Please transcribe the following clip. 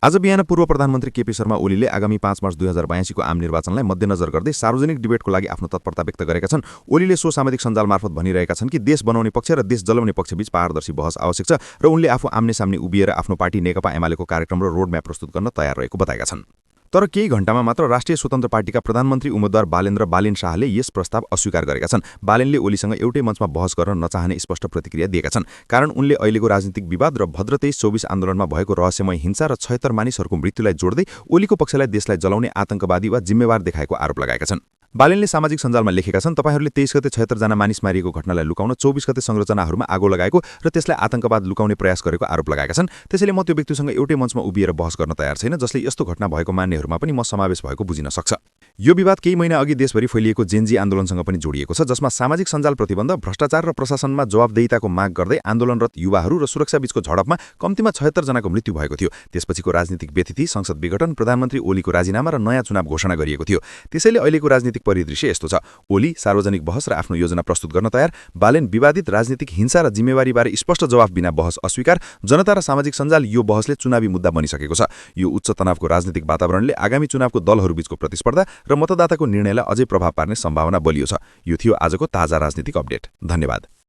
आज बिहान पूर्व प्रधानमन्त्री केपी शर्मा ओलीले आगामी 5 मार्च 2082 को आम निर्वाचनलाई मध्यनजर गर्दै सार्वजनिक डिबेटको लागि आफ्नो तत्परता व्यक्त गरेका छन्। ओलीले सो सामाजिक सञ्जाल मार्फत भनिरहेका छन् कि देश बनाउने पक्ष र देश जलाउने पक्षबीच पारदर्शी बहस आवश्यक छ र उनले आफू आम्ने सामने उभिएर आफ्नो पार्टी नेकपा एमालेको कार्यक्रम र रोडम्याप प्रस्तुत गर्न तयार रहेको बताएका छन्। तर केही घण्टामा मात्र राष्ट्रिय स्वतन्त्र पार्टीका प्रधानमन्त्री उम्मेद्वार बालेन्द्र बालिन शाहले यस प्रस्ताव अस्वीकार गरेका छन्। बालेनले ओलीसँग एउटै मञ्चमा बहस गर्न नचाहने स्पष्ट प्रतिक्रिया दिएका छन्। कारण उनले अहिलेको राजनीतिक विवाद र भद्र 23-24 आन्दोलनमा भएको रहस्यमय हिंसा र 76 मानिसहरूको मृत्युलाई जोड्दै ओलीको पक्षलाई देशलाई जलाउने आतंकवादी वा जिम्मेवार देखाएको आरोप लगाएका छन्। बालेनले सामाजिक सञ्जालमा लेखेका छन्, तपाईहरूले 23 गते 76 जना मानिस मारिएको घटनालाई लुकाउन 24 गते संरचनाहरूमा आगो लगाएको र त्यसलाई आतंकवाद लुकाउने प्रयास गरेको आरोप लगाएका छन्। त्यसैले म त्यो व्यक्तिसँग एउटै मञ्चमा उभिएर बहस गर्न तयार छैन जसले यस्तो घटना भएको मान्नेहरूमा पनि म समावेश भएको बुझिन सक्छ। यो विवाद केही महिना अघि देशभरि फैलिएको जेनजी आन्दोलनसँग पनि जोडिएको छ, जसमा सामाजिक सञ्जाल प्रतिबन्ध, भ्रष्टाचार र प्रशासनमा जवाबदेहिताको माग गर्दै आन्दोलनरत युवाहरू र सुरक्षाबीचको झडपमा कम्तीमा 76 जनाको मृत्यु भएको थियो। त्यसपछिको राजनीतिक व्यथिति, संसद विघटन, प्रधानमन्त्री ओलीको राजीनामा र नयाँ चुनाव घोषणा गरिएको थियो। त्यसैले अहिलेको राजनीतिक परिदृश्य यस्तो छ। ओली सार्वजनिक बहस र आफ्नो योजना प्रस्तुत गर्न तयार, बालेन विवादित राजनीतिक हिंसा र जिम्मेवारीबारे स्पष्ट जवाफ बिना बहस अस्वीकार। जनता र सामाजिक सञ्जाल यो बहसले चुनावी मुद्दा बनिसकेको छ। यो उच्च तनावको राजनीतिक वातावरणले आगामी चुनावको दलहरूबीचको प्रतिस्पर्धा र मतदाताको निर्णयलाई अझै प्रभाव पार्ने सम्भावना बलियो छ। यो थियो आजको ताजा राजनीतिक अपडेट। धन्यवाद।